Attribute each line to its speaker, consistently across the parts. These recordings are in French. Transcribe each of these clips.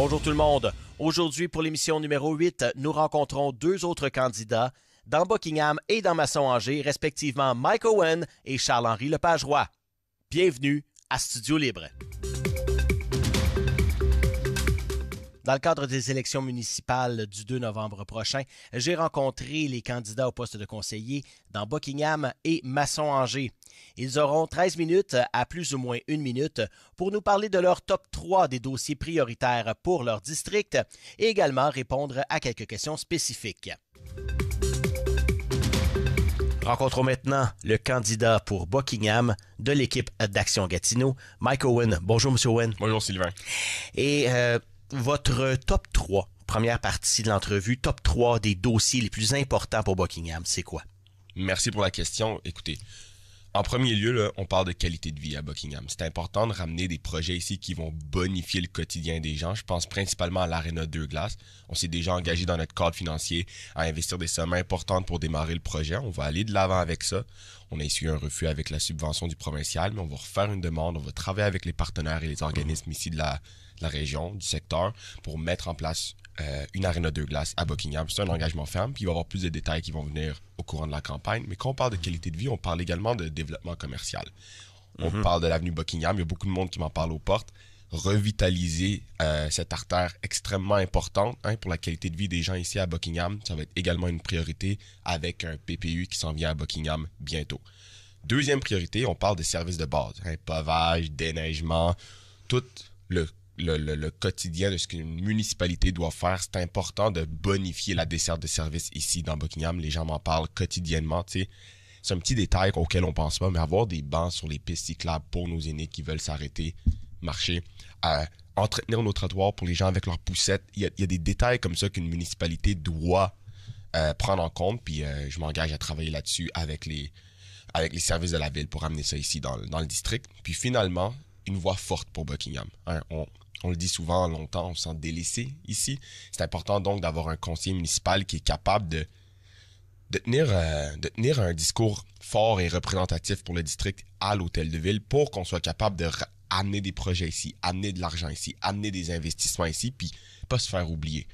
Speaker 1: Bonjour tout le monde. Aujourd'hui, pour l'émission numéro 8, nous rencontrons deux autres candidats dans Buckingham et dans Masson-Angers, respectivement Mike Owen et Charles-Henri Lepage-Roy. Bienvenue à Studio Libre. Dans le cadre des élections municipales du 2 novembre prochain, j'ai rencontré les candidats au poste de conseiller dans Buckingham et Masson-Angers. Ils auront 13 minutes à plus ou moins 1 minute pour nous parler de leur top 3 des dossiers prioritaires pour leur district et également répondre à quelques questions spécifiques. Rencontrons maintenant le candidat pour Buckingham de l'équipe d'Action Gatineau, Mike Owen. Bonjour, M. Owen.
Speaker 2: Bonjour, Sylvain.
Speaker 1: Et votre top 3, première partie de l'entrevue, top 3 des dossiers les plus importants pour Buckingham, c'est quoi?
Speaker 2: Merci pour la question. Écoutez, en premier lieu, là, on parle de qualité de vie à Buckingham. C'est important de ramener des projets ici qui vont bonifier le quotidien des gens. Je pense principalement à l'Arena 2 Glaces. On s'est déjà engagé dans notre cadre financier à investir des sommes importantes pour démarrer le projet. On va aller de l'avant avec ça. On a essuyé un refus avec la subvention du provincial, mais on va refaire une demande. On va travailler avec les partenaires et les organismes ici de la région, du secteur, pour mettre en place une Arena 2 Glaces à Buckingham. C'est un engagement ferme, puis il va y avoir plus de détails qui vont venir au courant de la campagne. Mais quand on parle de qualité de vie, on parle également de développement commercial. On parle de l'avenue Buckingham, il y a beaucoup de monde qui m'en parle aux portes. Revitaliser cette artère extrêmement importante pour la qualité de vie des gens ici à Buckingham, ça va être également une priorité avec un PPU qui s'en vient à Buckingham bientôt. Deuxième priorité, on parle de services de base, pavage, déneigement, tout le quotidien de ce qu'une municipalité doit faire. C'est important de bonifier la desserte de services ici dans Buckingham. Les gens m'en parlent quotidiennement, tu sais. C'est un petit détail auquel on pense pas, mais avoir des bancs sur les pistes cyclables pour nos aînés qui veulent s'arrêter, marcher, entretenir nos trottoirs pour les gens avec leurs poussettes. Il y a des détails comme ça qu'une municipalité doit prendre en compte, puis je m'engage à travailler là-dessus avec les services de la ville pour amener ça ici dans le district. Puis finalement, une voix forte pour Buckingham. On le dit souvent, longtemps, on se sent délaissé ici. C'est important donc d'avoir un conseiller municipal qui est capable de tenir un discours fort et représentatif pour le district à l'hôtel de ville pour qu'on soit capable de amener des projets ici, amener de l'argent ici, amener des investissements ici, puis pas se faire oublier.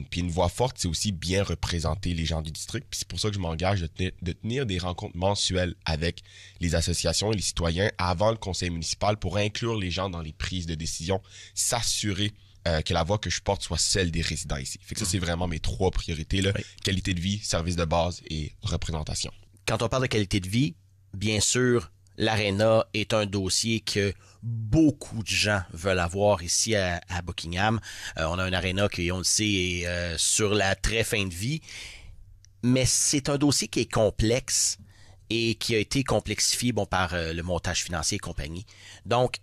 Speaker 2: Puis une voix forte, c'est aussi bien représenter les gens du district. Puis c'est pour ça que je m'engage de tenir des rencontres mensuelles avec les associations et les citoyens avant le conseil municipal pour inclure les gens dans les prises de décision, s'assurer que la voix que je porte soit celle des résidents ici. Fait que ça, c'est vraiment mes 3 priorités, là. Oui. Qualité de vie, service de base et représentation.
Speaker 1: Quand on parle de qualité de vie, bien sûr, l'Arena est un dossier que beaucoup de gens veulent avoir ici à Buckingham. On a un Arena qui, on le sait, est sur la très fin de vie. Mais c'est un dossier qui est complexe et qui a été complexifié par le montage financier et compagnie. Donc,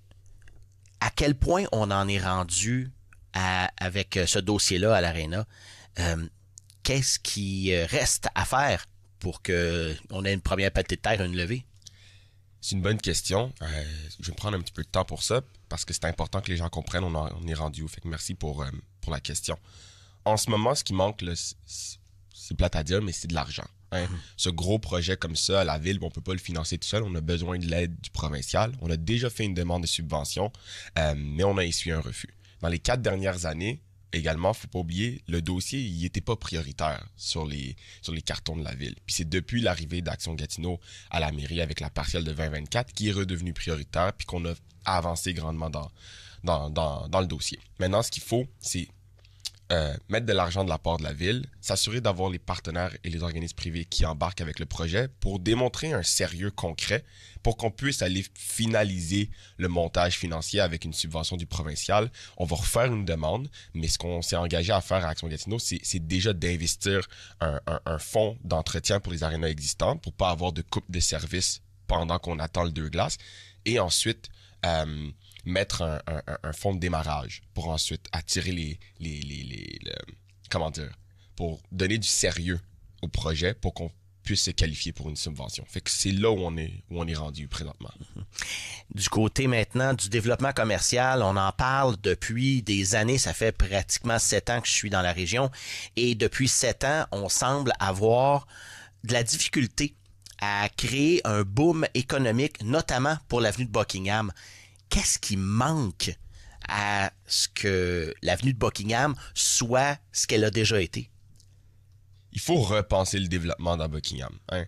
Speaker 1: à quel point on en est rendu avec ce dossier-là à l'Arena? Qu'est-ce qui reste à faire pour qu'on ait une première pelletée de terre, une levée?
Speaker 2: C'est une bonne question. Je vais prendre un petit peu de temps pour ça parce que c'est important que les gens comprennent on est rendu où. Fait que merci pour la question. En ce moment, ce qui manque, là, c'est plate à dire, mais c'est de l'argent. Ce gros projet comme ça à la ville, on peut pas le financer tout seul. On a besoin de l'aide du provincial. On a déjà fait une demande de subvention, mais on a essuyé un refus. Dans les 4 dernières années, également, faut pas oublier, le dossier, il était pas prioritaire sur les cartons de la ville. Puis c'est depuis l'arrivée d'Action Gatineau à la mairie avec la partielle de 2024 qui est redevenu prioritaire puis qu'on a avancé grandement dans le dossier. Maintenant, ce qu'il faut, c'est mettre de l'argent de la part de la ville, s'assurer d'avoir les partenaires et les organismes privés qui embarquent avec le projet pour démontrer un sérieux concret pour qu'on puisse aller finaliser le montage financier avec une subvention du provincial. On va refaire une demande, mais ce qu'on s'est engagé à faire à Action Gatineau, c'est déjà d'investir un fonds d'entretien pour les arénas existantes pour pas avoir de coupe de service pendant qu'on attend le 2 glaces. Et ensuite, mettre un fonds de démarrage pour ensuite attirer pour donner du sérieux au projet pour qu'on puisse se qualifier pour une subvention. Fait que c'est là où on est rendu présentement.
Speaker 1: Du côté maintenant du développement commercial, on en parle depuis des années. Ça fait pratiquement 7 ans que je suis dans la région. Et depuis 7 ans, on semble avoir de la difficulté à créer un boom économique, notamment pour l'avenue de Buckingham. Qu'est-ce qui manque à ce que l'avenue de Buckingham soit ce qu'elle a déjà été?
Speaker 2: Il faut repenser le développement dans Buckingham. Hein?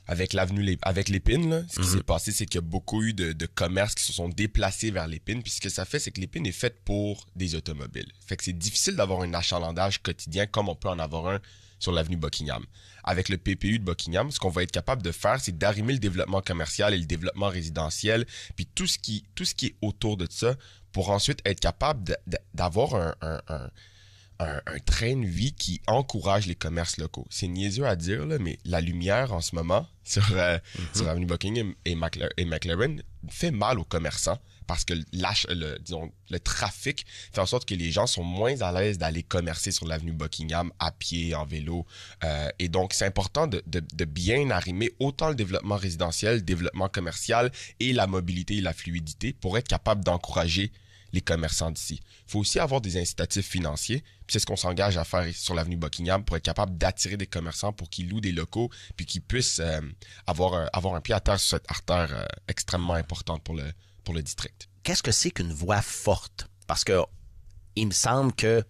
Speaker 2: Avec l'Épine, là, ce qui s'est passé, c'est qu'il y a beaucoup eu de commerces qui se sont déplacés vers l'Épine. Puis ce que ça fait, c'est que l'Épine est faite pour des automobiles. Fait que c'est difficile d'avoir un achalandage quotidien comme on peut en avoir un sur l'avenue Buckingham. Avec le PPU de Buckingham, ce qu'on va être capable de faire, c'est d'arrimer le développement commercial et le développement résidentiel, puis tout ce qui est autour de ça, pour ensuite être capable d'avoir un train de vie qui encourage les commerces locaux. C'est niaiseux à dire, là, mais la lumière en ce moment sur l'avenue Buckingham et McLaren fait mal aux commerçants parce que le trafic fait en sorte que les gens sont moins à l'aise d'aller commercer sur l'avenue Buckingham à pied, en vélo. Et donc, c'est important de bien arrimer autant le développement résidentiel, le développement commercial et la mobilité et la fluidité pour être capable d'encourager les commerçants d'ici. Il faut aussi avoir des incitatifs financiers, puis c'est ce qu'on s'engage à faire sur l'avenue Buckingham pour être capable d'attirer des commerçants pour qu'ils louent des locaux, puis qu'ils puissent avoir un pied à terre sur cette artère extrêmement importante pour le district.
Speaker 1: Qu'est-ce que c'est qu'une voix forte? Parce que il me semble que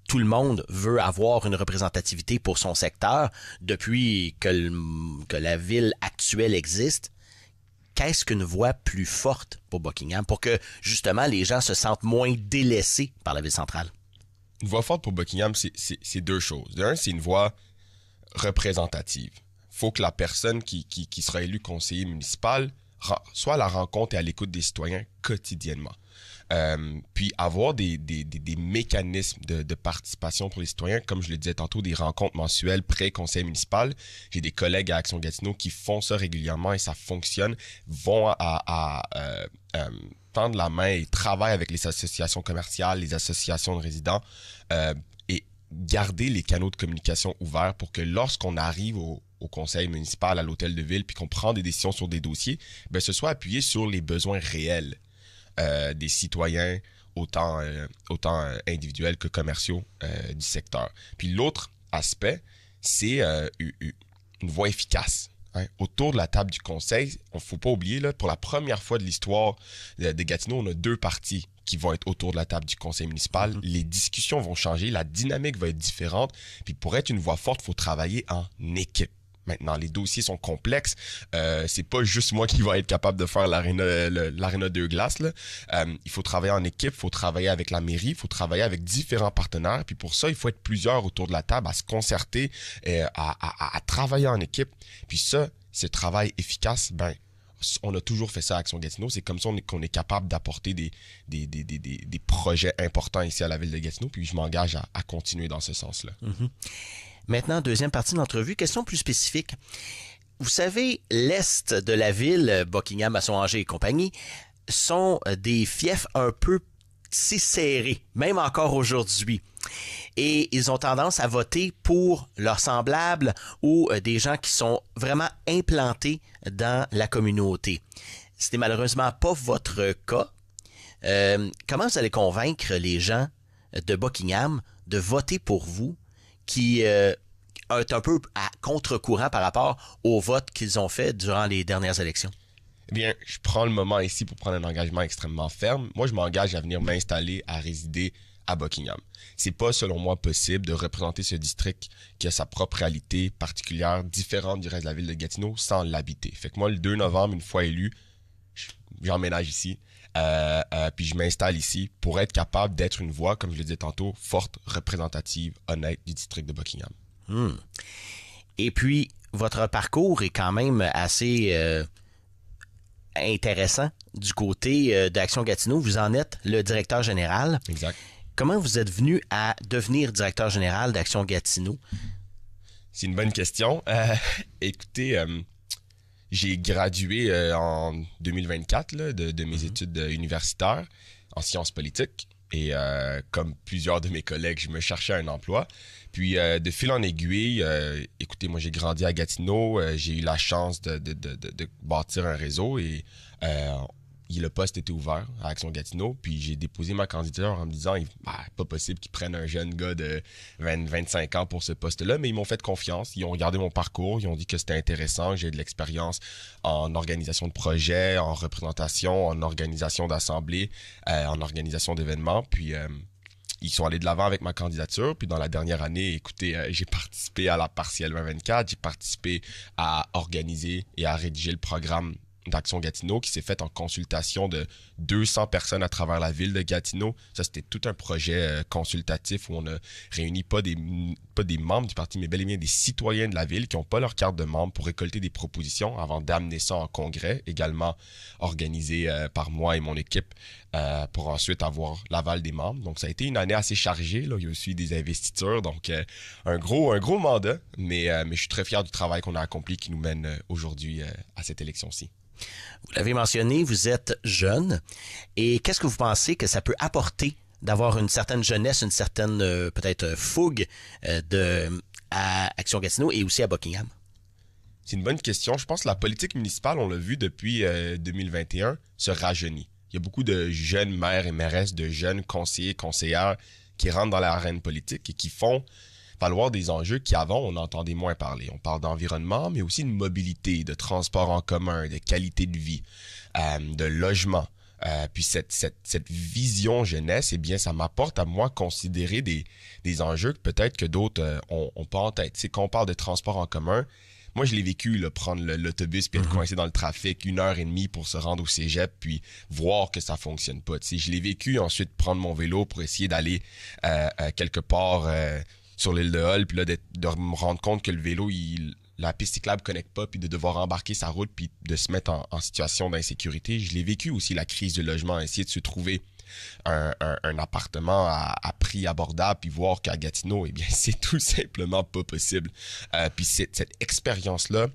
Speaker 1: tout le monde veut avoir une représentativité pour son secteur depuis que la ville actuelle existe. Qu'est-ce qu'une voix plus forte pour Buckingham pour que, justement, les gens se sentent moins délaissés par la ville centrale?
Speaker 2: Une voix forte pour Buckingham, c'est deux choses. D'un, c'est une voix représentative. Il faut que la personne qui sera élue conseiller municipal soit à la rencontre et à l'écoute des citoyens quotidiennement. Puis avoir des mécanismes de participation pour les citoyens, comme je le disais tantôt, des rencontres mensuelles pré-conseil municipal. J'ai des collègues à Action Gatineau qui font ça régulièrement et ça fonctionne, vont tendre la main et travaillent avec les associations commerciales, les associations de résidents et garder les canaux de communication ouverts pour que lorsqu'on arrive au conseil municipal, à l'hôtel de ville, puis qu'on prend des décisions sur des dossiers, ben ce soit appuyé sur les besoins réels des citoyens, autant individuels que commerciaux du secteur. Puis l'autre aspect, c'est une voix efficace. Hein. Autour de la table du conseil, il ne faut pas oublier, là, pour la première fois de l'histoire de Gatineau, on a deux partis qui vont être autour de la table du conseil municipal. Les discussions vont changer, la dynamique va être différente. Puis pour être une voix forte, il faut travailler en équipe. Maintenant, les dossiers sont complexes. C'est pas juste moi qui va être capable de faire l'aréna 2 glaces. Là. Il faut travailler en équipe, il faut travailler avec la mairie, il faut travailler avec différents partenaires. Puis pour ça, il faut être plusieurs autour de la table à se concerter, à travailler en équipe. Puis ça, ce travail efficace, ben, on a toujours fait ça à Action Gatineau. C'est comme ça qu'on est capable d'apporter des projets importants ici à la ville de Gatineau. Puis je m'engage à continuer dans ce sens-là.
Speaker 1: Mm-hmm. Maintenant, deuxième partie de l'entrevue, question plus spécifique. Vous savez, l'est de la ville, Buckingham, Masson-Angers et compagnie, sont des fiefs un peu si serrés, même encore aujourd'hui. Et ils ont tendance à voter pour leurs semblables ou des gens qui sont vraiment implantés dans la communauté. Ce n'est malheureusement pas votre cas. Comment vous allez convaincre les gens de Buckingham de voter pour vous qui est un peu à contre-courant par rapport au vote qu'ils ont fait durant les dernières élections?
Speaker 2: Eh bien, je prends le moment ici pour prendre un engagement extrêmement ferme. Moi, je m'engage à venir m'installer, à résider à Buckingham. C'est pas, selon moi, possible de représenter ce district qui a sa propre réalité particulière, différente du reste de la ville de Gatineau, sans l'habiter. Fait que moi, le 2 novembre, une fois élu, j'emménage ici. Puis je m'installe ici pour être capable d'être une voix, comme je le disais tantôt, forte, représentative, honnête du district de Buckingham.
Speaker 1: Et puis, votre parcours est quand même assez intéressant du côté d'Action Gatineau. Vous en êtes le directeur général.
Speaker 2: Exact.
Speaker 1: Comment vous êtes venu à devenir directeur général d'Action Gatineau?
Speaker 2: C'est une bonne question. Écoutez, j'ai gradué en 2024 là, de mes études universitaires en sciences politiques. Et comme plusieurs de mes collègues, je me cherchais un emploi. Puis de fil en aiguille, écoutez, moi j'ai grandi à Gatineau, j'ai eu la chance de bâtir un réseau et le poste était ouvert à Action Gatineau, puis j'ai déposé ma candidature en me disant pas possible qu'ils prennent un jeune gars de 25 ans pour ce poste-là, mais ils m'ont fait confiance, ils ont regardé mon parcours, ils ont dit que c'était intéressant, que j'ai de l'expérience en organisation de projets, en représentation, en organisation d'assemblées, en organisation d'événements, puis ils sont allés de l'avant avec ma candidature, puis dans la dernière année, écoutez, j'ai participé à la partielle 2024, j'ai participé à organiser et à rédiger le programme d'Action Gatineau qui s'est fait en consultation de 200 personnes à travers la ville de Gatineau. Ça, c'était tout un projet consultatif où on a réuni pas des membres du parti, mais bel et bien des citoyens de la ville qui n'ont pas leur carte de membre pour récolter des propositions avant d'amener ça en congrès, également organisé par moi et mon équipe pour ensuite avoir l'aval des membres. Donc, ça a été une année assez chargée. Là. Il y a aussi des investitures, donc un gros mandat, mais je suis très fier du travail qu'on a accompli qui nous mène aujourd'hui à cette élection-ci.
Speaker 1: Vous l'avez mentionné, vous êtes jeune. Et qu'est-ce que vous pensez que ça peut apporter d'avoir une certaine jeunesse, une certaine peut-être fougue à Action Gatineau et aussi à Buckingham?
Speaker 2: C'est une bonne question. Je pense que la politique municipale, on l'a vu depuis 2021, se rajeunit. Il y a beaucoup de jeunes maires et mairesses, de jeunes conseillers, conseillères qui rentrent dans l'arène politique et qui font valoir des enjeux qu'avant, on entendait moins parler. On parle d'environnement, mais aussi de mobilité, de transport en commun, de qualité de vie, de logement. Puis cette vision jeunesse, eh bien, ça m'apporte à moi considérer des enjeux que peut-être que d'autres ont pas en tête. C'est quand on parle de transport en commun, moi, je l'ai vécu, là, prendre l'autobus puis être coincé dans le trafic 1h30 pour se rendre au cégep puis voir que ça fonctionne pas. T'sais. Je l'ai vécu, ensuite prendre mon vélo pour essayer d'aller quelque part sur l'île de Hull, puis là, de me rendre compte que le vélo, la piste cyclable ne connecte pas, puis de devoir embarquer sa route, puis de se mettre en situation d'insécurité. Je l'ai vécu aussi, la crise du logement, essayer de se trouver un appartement à prix abordable, puis voir qu'à Gatineau, eh bien, c'est tout simplement pas possible. Puis cette expérience-là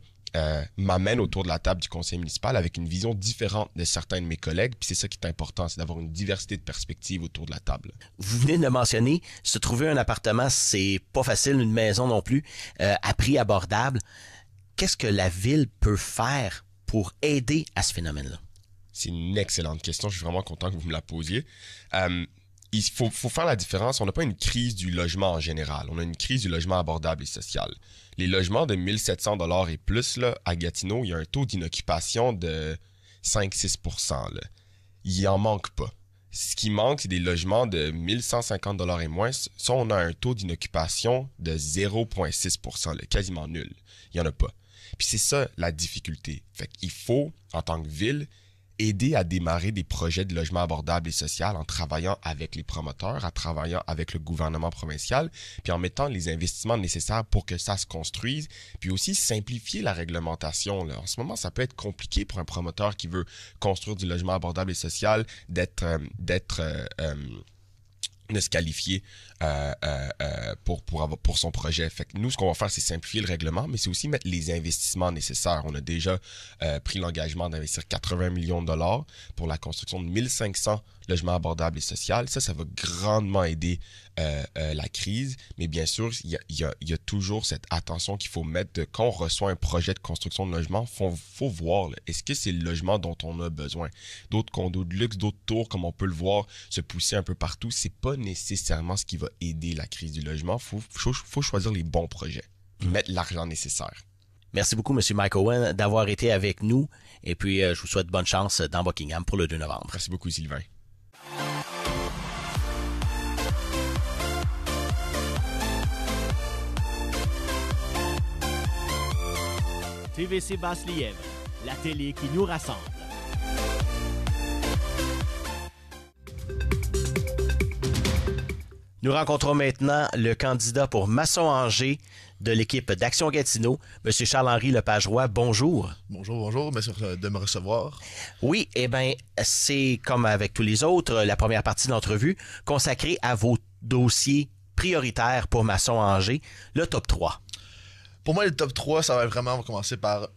Speaker 2: m'amène autour de la table du conseil municipal avec une vision différente de certains de mes collègues, puis c'est ça qui est important, c'est d'avoir une diversité de perspectives autour de la table.
Speaker 1: Vous venez de le mentionner, se trouver un appartement, c'est pas facile, une maison non plus, à prix abordable. Qu'est-ce que la ville peut faire pour aider à ce phénomène-là?
Speaker 2: C'est une excellente question, je suis vraiment content que vous me la posiez. Il faut faire la différence. On n'a pas une crise du logement en général. On a une crise du logement abordable et social. Les logements de 1 700 $ et plus, là, à Gatineau, il y a un taux d'inoccupation de 5-6 %. Il en manque pas. Ce qui manque, c'est des logements de 1 150 $ et moins. Ça, on a un taux d'inoccupation de 0,6 %, là, quasiment nul. Il n'y en a pas. Puis c'est ça la difficulté. Fait qu'il faut, en tant que ville, aider à démarrer des projets de logement abordable et social en travaillant avec les promoteurs, en travaillant avec le gouvernement provincial, puis en mettant les investissements nécessaires pour que ça se construise, puis aussi simplifier la réglementation. Là. En ce moment, ça peut être compliqué pour un promoteur qui veut construire du logement abordable et social de se qualifier pour son projet. Fait que nous, ce qu'on va faire, c'est simplifier le règlement, mais c'est aussi mettre les investissements nécessaires. On a déjà pris l'engagement d'investir 80 millions de dollars pour la construction de 1500 logements abordables et sociaux. Ça va grandement aider la crise, mais bien sûr, il y a toujours cette attention qu'il faut mettre de quand on reçoit un projet de construction de logement, faut voir, là, est-ce que c'est le logement dont on a besoin? D'autres condos de luxe, d'autres tours, comme on peut le voir, se pousser un peu partout, c'est pas nécessairement ce qui va aider la crise du logement. Faut choisir les bons projets, mettre l'argent nécessaire.
Speaker 1: Merci beaucoup, M. Mike Owen, d'avoir été avec nous. Et puis, je vous souhaite bonne chance dans Buckingham pour le 2 novembre.
Speaker 2: Merci beaucoup, Sylvain.
Speaker 3: TVC Basse-Lièvre, la télé qui nous rassemble.
Speaker 1: Nous rencontrons maintenant le candidat pour Masson-Angers de l'équipe d'Action Gatineau, M. Charles-Henri Lepage-Roy. Bonjour.
Speaker 4: Bonjour, merci de me recevoir.
Speaker 1: Oui, eh bien, c'est comme avec tous les autres, la première partie de l'entrevue consacrée à vos dossiers prioritaires pour Masson-Angers, le top 3.
Speaker 4: Pour moi, le top 3, ça va vraiment commencer par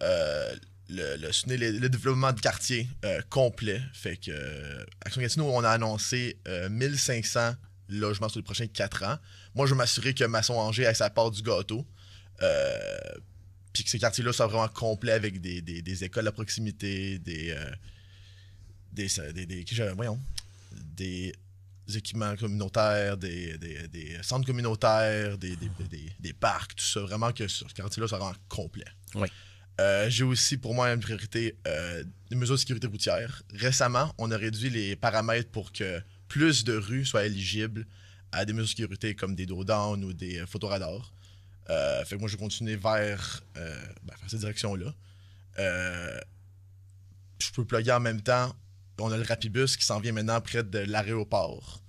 Speaker 4: le développement de quartier complet. Fait que Action Gatineau, on a annoncé 1500 logements sur les prochains 4 ans. Moi, je veux m'assurer que Masson-Angers ait sa part du gâteau. Puis que ces quartiers-là soient vraiment complets avec des écoles à proximité, des voyons, des équipements communautaires, des centres communautaires, des parcs, tout ça. Vraiment que ce quartier-là, ça rend complet.
Speaker 1: Oui.
Speaker 4: J'ai aussi, pour moi, une priorité, des mesures de sécurité routière. Récemment, on a réduit les paramètres pour que plus de rues soient éligibles à des mesures de sécurité comme des dos down ou des photoradars. Fait que moi, je vais continuer vers cette direction-là. Je peux plugger en même temps. On a le Rapibus qui s'en vient maintenant près de l'aéroport.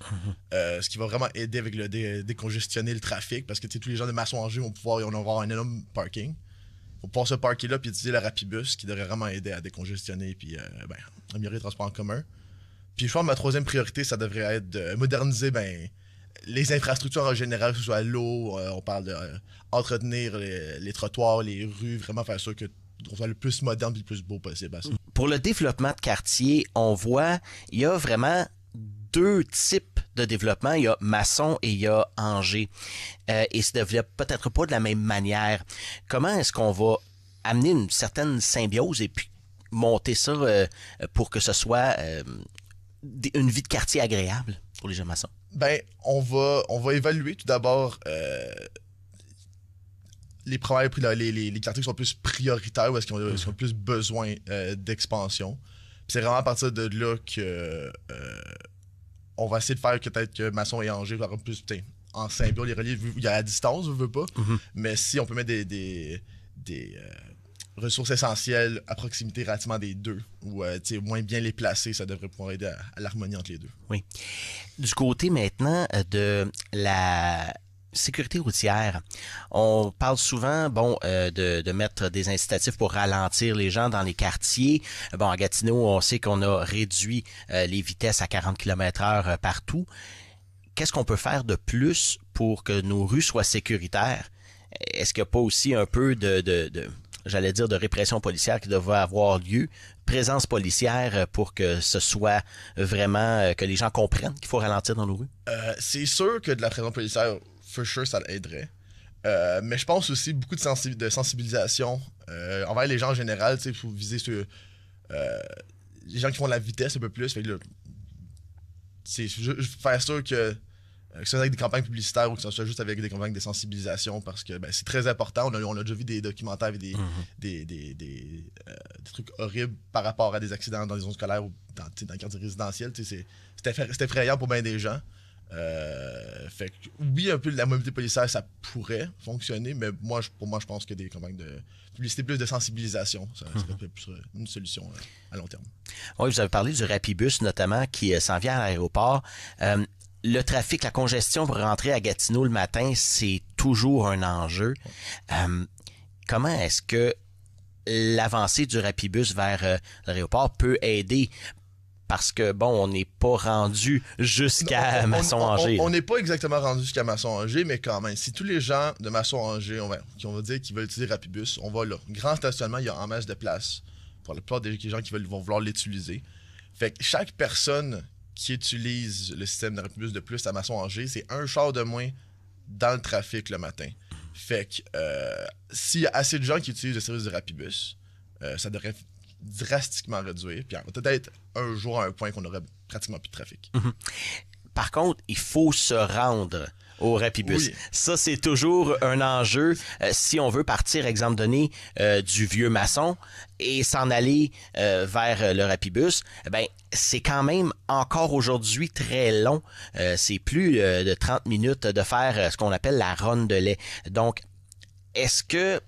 Speaker 4: Ce qui va vraiment aider avec le décongestionner le trafic parce que tous les gens de Masson-Angers vont pouvoir avoir un énorme parking. Ils vont pouvoir se parker là puis utiliser le Rapibus qui devrait vraiment aider à décongestionner et améliorer le transport en commun. Puis je pense que ma troisième priorité, ça devrait être de moderniser les infrastructures en général, que ce soit l'eau, on parle d'entretenir les trottoirs, les rues, vraiment faire sûr qu'on soit le plus moderne et le plus beau possible à ça.
Speaker 1: Pour le développement de quartier, on voit, il y a vraiment deux types de développement. Il y a Masson et il y a Angers. Et ça ne développe peut-être pas de la même manière. Comment est-ce qu'on va amener une certaine symbiose et puis monter ça pour que ce soit une vie de quartier agréable pour les jeunes maçons?
Speaker 4: On va évaluer tout d'abord les quartiers qui sont plus prioritaires ou est-ce qu'ils ont plus besoin d'expansion. Puis c'est vraiment à partir de là que on va essayer de faire peut-être que Masson et Angers vont plus en symbiose, les relier. Il y a la distance, je veux pas. Mais si on peut mettre des ressources essentielles à proximité relativement des deux ou moins bien les placer, ça devrait pouvoir aider à l'harmonie entre les deux.
Speaker 1: Oui. Du côté maintenant de la sécurité routière, on parle souvent de mettre des incitatifs pour ralentir les gens dans les quartiers. À Gatineau, on sait qu'on a réduit les vitesses à 40 km/h partout. Qu'est-ce qu'on peut faire de plus pour que nos rues soient sécuritaires? Est-ce qu'il n'y a pas aussi un peu de répression policière qui devrait avoir lieu, présence policière pour que ce soit vraiment, que les gens comprennent qu'il faut ralentir dans nos rues?
Speaker 4: C'est sûr que de la présence policière, for sure, ça l'aiderait. Mais je pense aussi beaucoup de sensibilisation envers les gens en général. Il faut viser sur les gens qui font de la vitesse un peu plus. Fait que là, faire sûr que ce soit avec des campagnes publicitaires ou que ce soit juste avec des campagnes de sensibilisation parce que c'est très important. On a déjà vu des documentaires avec des trucs horribles par rapport à des accidents dans les zones scolaires ou dans les quartiers résidentiels. C'est effrayant pour bien des gens. Fait que oui, un peu de la mobilité policière, ça pourrait fonctionner, mais pour moi, je pense que des campagnes de publicité, plus de sensibilisation, ça serait plus une solution à long terme.
Speaker 1: Oui, vous avez parlé du Rapibus, notamment, qui s'en vient à l'aéroport. Le trafic, la congestion pour rentrer à Gatineau le matin, c'est toujours un enjeu. Comment est-ce que l'avancée du Rapibus vers l'aéroport peut aider? Parce que, on n'est pas rendu jusqu'à Masson-Angers.
Speaker 4: On n'est pas exactement rendu jusqu'à Masson-Angers, mais quand même, si tous les gens de Masson-Angers, on va dire qu'ils veulent utiliser Rapibus, on va là. Grand stationnement, il y a en masse de place pour la plupart des gens qui vont vouloir l'utiliser. Fait que chaque personne qui utilise le système de Rapibus de plus à Masson-Angers, c'est un char de moins dans le trafic le matin. Fait que s'il y a assez de gens qui utilisent le service de Rapibus, ça devrait drastiquement réduire. Puis peut-être un jour à un point qu'on aurait pratiquement plus de trafic.
Speaker 1: Par contre, il faut se rendre au Rapibus. Oui. Ça, c'est toujours un enjeu. Si on veut partir, exemple donné, du vieux maçon et s'en aller vers le Rapibus, c'est quand même encore aujourd'hui très long. C'est plus de 30 minutes de faire ce qu'on appelle la ronde de lait. Donc, est-ce que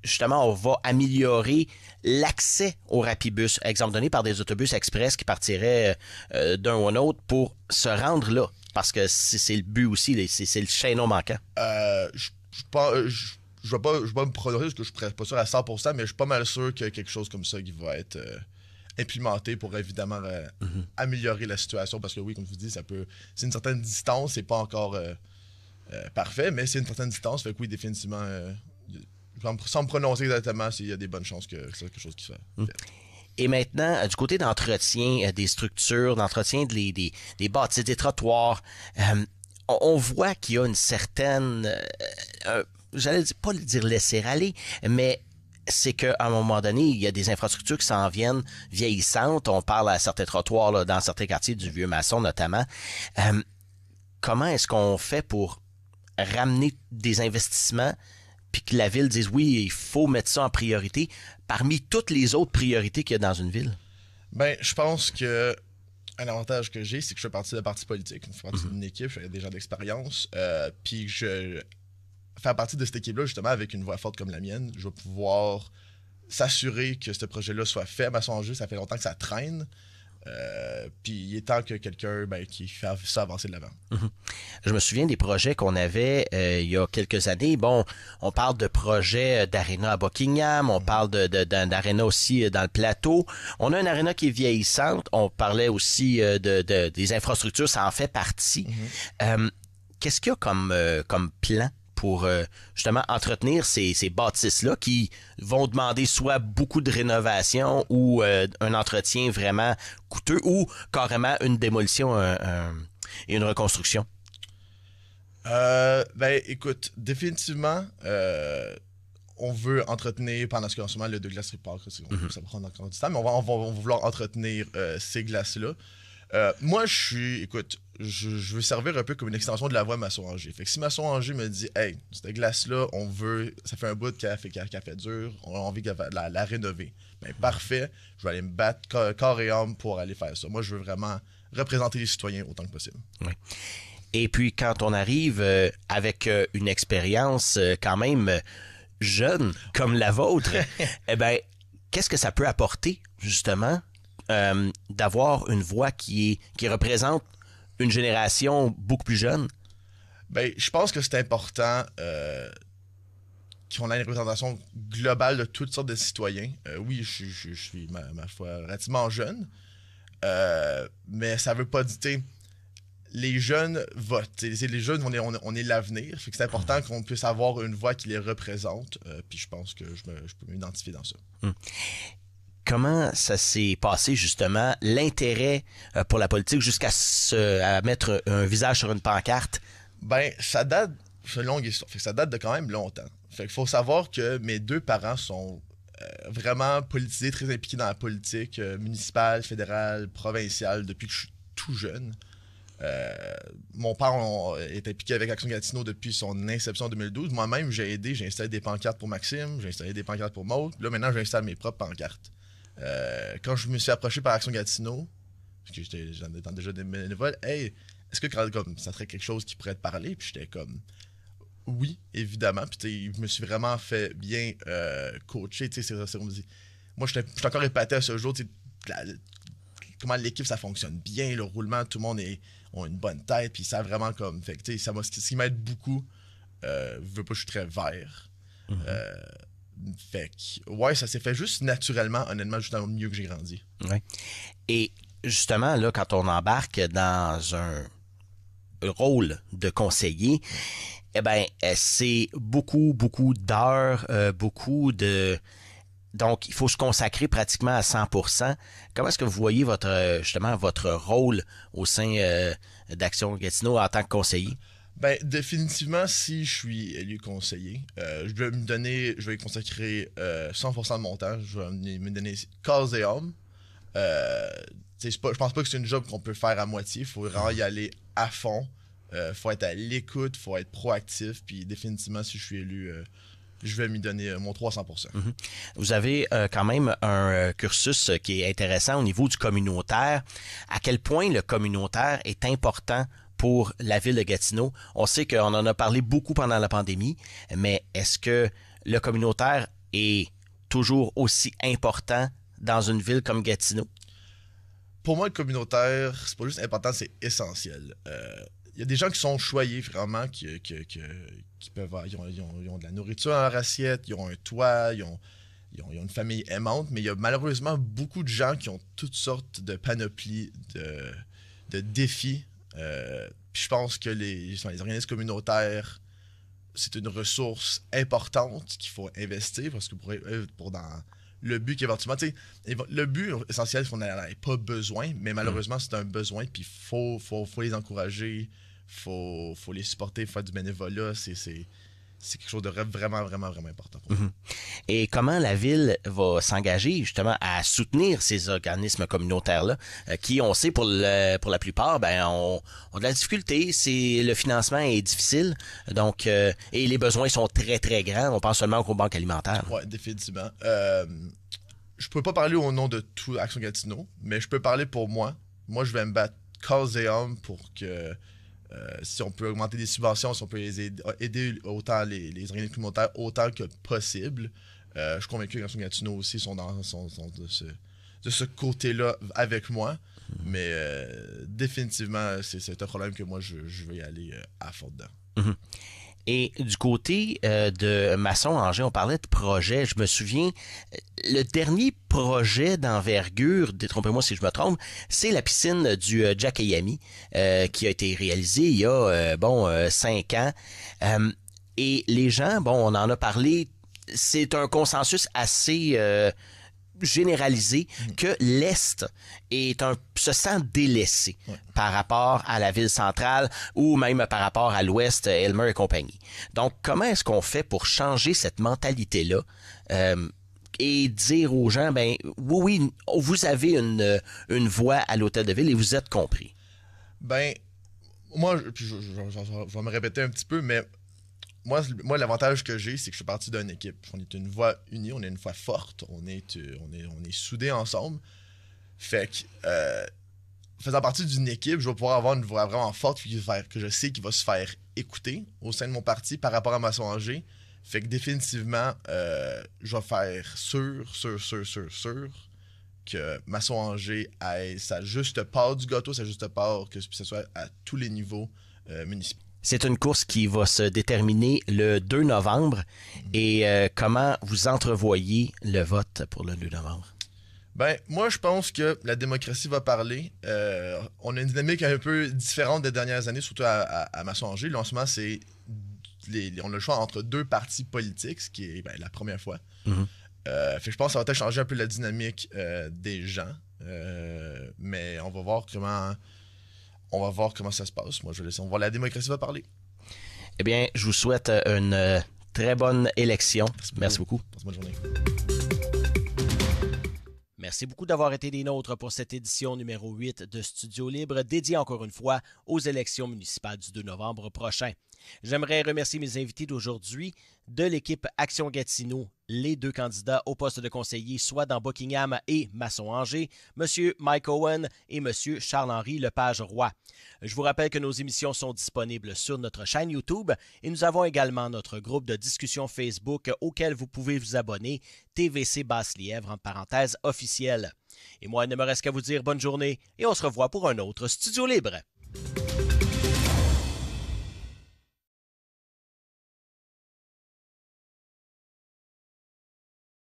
Speaker 1: justement, on va améliorer l'accès au Rapibus, exemple donné par des autobus express qui partiraient d'un ou un autre pour se rendre là? Parce que c'est le but aussi, c'est le chaînon manquant.
Speaker 4: Je ne vais pas me prononcer parce que je ne suis pas sûr à 100%, mais je suis pas mal sûr qu'il y a quelque chose comme ça qui va être implémenté pour évidemment améliorer la situation. Parce que oui, comme je vous dis, c'est une certaine distance, c'est pas encore parfait, mais c'est une certaine distance. Fait que oui, définitivement, sans me prononcer exactement, il y a des bonnes chances que c'est quelque chose qui se fait.
Speaker 1: Et maintenant, du côté d'entretien des structures, d'entretien des bâtisses, des trottoirs, on voit qu'il y a une certaine, j'allais pas dire laisser aller, mais c'est qu'à un moment donné, il y a des infrastructures qui s'en viennent vieillissantes. On parle à certains trottoirs, là, dans certains quartiers du Vieux-Maçon notamment. Comment est-ce qu'on fait pour ramener des investissements puis que la ville dise oui, il faut mettre ça en priorité parmi toutes les autres priorités qu'il y a dans une ville?
Speaker 4: Ben, je pense que un avantage que j'ai, c'est que je fais partie d'un parti politique, je fais partie d'une équipe, j'ai des gens d'expérience, puis je faire partie de cette équipe-là, justement, avec une voix forte comme la mienne, je vais pouvoir s'assurer que ce projet-là soit fait à Masson-Angers. Ça fait longtemps que ça traîne. Puis il est temps que quelqu'un qui fait ça avancer de l'avant.
Speaker 1: Je me souviens des projets qu'on avait il y a quelques années. Bon, on parle de projets d'aréna à Buckingham, on parle d'aréna aussi dans le plateau. On a une aréna qui est vieillissante. On parlait aussi des infrastructures, ça en fait partie. Qu'est-ce qu'il y a comme plan pour justement entretenir ces bâtisses-là qui vont demander soit beaucoup de rénovation ou un entretien vraiment coûteux ou carrément une démolition et une reconstruction?
Speaker 4: Ben, écoute, définitivement, on veut entretenir pendant ce moment le Douglas Street Park. Ça prend encore du temps, mais on va vouloir entretenir ces glaces-là. Moi, je veux servir un peu comme une extension de la voie Masson-Angers. Fait que si Masson-Angers me dit, hey, cette glace-là, ça fait un bout qu'elle a fait dur, on a envie de la rénover. Ben, parfait, je vais aller me battre corps et âme pour aller faire ça. Moi, je veux vraiment représenter les citoyens autant que possible.
Speaker 1: Oui. Et puis, quand on arrive avec une expérience quand même jeune comme la vôtre, eh ben, qu'est-ce que ça peut apporter, justement, d'avoir une voix qui représente une génération beaucoup plus jeune?
Speaker 4: Ben, je pense que c'est important qu'on ait une représentation globale de toutes sortes de citoyens. Oui, je suis, ma foi, relativement jeune, mais ça veut pas dire... Les jeunes votent. Les jeunes, on est l'avenir. Fait que c'est important qu'on puisse avoir une voix qui les représente. Puis je pense que je peux m'identifier dans ça.
Speaker 1: Comment ça s'est passé, justement, l'intérêt pour la politique jusqu'à à mettre un visage sur une pancarte?
Speaker 4: Ben, ça date, c'est une longue histoire. Fait que ça date de quand même longtemps. Fait qu'il faut savoir que mes deux parents sont vraiment politisés, très impliqués dans la politique municipale, fédérale, provinciale depuis que je suis tout jeune. Mon père est impliqué avec Action Gatineau depuis son inception en 2012. Moi-même, j'ai aidé, j'ai installé des pancartes pour Maxime, j'ai installé des pancartes pour Maud. Là, maintenant, j'installe mes propres pancartes. Quand je me suis approché par Action Gatineau, parce que j'en étais déjà des bénévoles, hey, est-ce que comme, ça serait quelque chose qui pourrait te parler? Puis j'étais comme, oui, évidemment. Puis je me suis vraiment fait bien coacher. On me dit, moi, je suis encore épaté à ce jour. Comment l'équipe, ça fonctionne bien, le roulement, tout le monde a une bonne tête, puis ça vraiment comme... Fait que, ce qui m'aide beaucoup, je veux pas, je suis très vert. Fait que, ouais, ça s'est fait juste naturellement, honnêtement, juste dans le milieu que j'ai grandi.
Speaker 1: Ouais. Et justement, là, quand on embarque dans un rôle de conseiller, eh ben, c'est beaucoup d'heures, beaucoup de... Donc, il faut se consacrer pratiquement à 100%. Comment est-ce que vous voyez votre rôle au sein d'Action Gatineau en tant que conseiller?
Speaker 4: Ben, définitivement, si je suis élu conseiller, je vais y consacrer 100% de mon temps. Je vais me donner corps et âme. Je pense pas que c'est une job qu'on peut faire à moitié. Il faut vraiment y aller à fond. Faut être à l'écoute, faut être proactif. Puis définitivement, si je suis élu... je vais m'y donner mon 300%.
Speaker 1: Vous avez quand même un cursus qui est intéressant au niveau du communautaire. À quel point le communautaire est important pour la ville de Gatineau? On sait qu'on en a parlé beaucoup pendant la pandémie, mais est-ce que le communautaire est toujours aussi important dans une ville comme Gatineau?
Speaker 4: Pour moi, le communautaire, c'est pas juste important, c'est essentiel. Il y a des gens qui sont choyés vraiment, qui peuvent avoir, ils ont de la nourriture dans leur assiette, ils ont un toit, ils ont une famille aimante, mais il y a malheureusement beaucoup de gens qui ont toutes sortes de panoplies de défis. Puis je pense que les organismes communautaires, c'est une ressource importante qu'il faut investir parce que pour dans le but qu'éventuellement, tu sais, le but essentiel, c'est qu'on n'en ait pas besoin, mais malheureusement, c'est un besoin, puis il faut les encourager, faut les supporter, faire du bénévolat, c'est quelque chose de vraiment, vraiment, vraiment important pour moi.
Speaker 1: Et comment la ville va s'engager justement à soutenir ces organismes communautaires-là, qui, on sait, pour la plupart, ont de la difficulté. Le financement est difficile, donc et les besoins sont très, très grands. On pense seulement aux banques alimentaires.
Speaker 4: Oui, définitivement. Je peux pas parler au nom de tout Action Gatineau, mais je peux parler pour moi. Moi, je vais me battre corps et âme pour que si on peut augmenter des subventions, si on peut aider autant les organismes communautaires autant que possible. Je suis convaincu que Action Gatineau aussi sont de ce côté-là avec moi. Mais définitivement, c'est un problème que moi, je veux y aller à fond dedans.
Speaker 1: Et du côté de Masson-Angers, on parlait de projet. Je me souviens, le dernier projet d'envergure, détrompez-moi si je me trompe, c'est la piscine du Jack Yami qui a été réalisée il y a 5 ans. Et les gens, on en a parlé, c'est un consensus assez généralisé que l'Est se sent délaissé par rapport à la ville centrale ou même par rapport à l'Ouest, Elmer et compagnie. Donc, comment est-ce qu'on fait pour changer cette mentalité-là et dire aux gens, oui, vous avez une voix à l'hôtel de ville et vous êtes compris?
Speaker 4: Moi, je vais me répéter un petit peu, mais moi, l'avantage que j'ai, c'est que je suis parti d'une équipe. On est une voix unie, on est une voix forte, on est soudés ensemble. Fait que, faisant partie d'une équipe, je vais pouvoir avoir une voix vraiment forte que je sais qu'il va se faire écouter au sein de mon parti par rapport à Masson-Angers. Fait que définitivement, je vais faire sûr que Masson-Angers ait sa juste part du gâteau, sa juste part, que ce soit à tous les niveaux municipaux.
Speaker 1: C'est une course qui va se déterminer le 2 novembre. Et comment vous entrevoyez le vote pour le 2 novembre?
Speaker 4: Moi, je pense que la démocratie va parler. On a une dynamique un peu différente des dernières années, surtout à Masson-Angers. Là, en ce moment, on a le choix entre 2 partis politiques, ce qui est la première fois. Fait que je pense que ça va peut-être changer un peu la dynamique des gens. Mais on va voir comment ça se passe. Moi, je vais laisser. On va voir, la démocratie va parler.
Speaker 1: Eh bien, je vous souhaite une très bonne élection. Merci beaucoup.
Speaker 4: Bonne journée.
Speaker 1: Merci beaucoup d'avoir été des nôtres pour cette édition numéro 8 de Studio Libre, dédiée encore une fois aux élections municipales du 2 novembre prochain. J'aimerais remercier mes invités d'aujourd'hui de l'équipe Action Gatineau, les 2 candidats au poste de conseiller, soit dans Buckingham et Masson-Angers, M. Mike Owen et M. Charles-Henri Lepage-Roy. Je vous rappelle que nos émissions sont disponibles sur notre chaîne YouTube et nous avons également notre groupe de discussion Facebook auquel vous pouvez vous abonner, TVC Basse-Lièvre, entre parenthèses, officiel. Et moi, il ne me reste qu'à vous dire bonne journée et on se revoit pour un autre Studio Libre.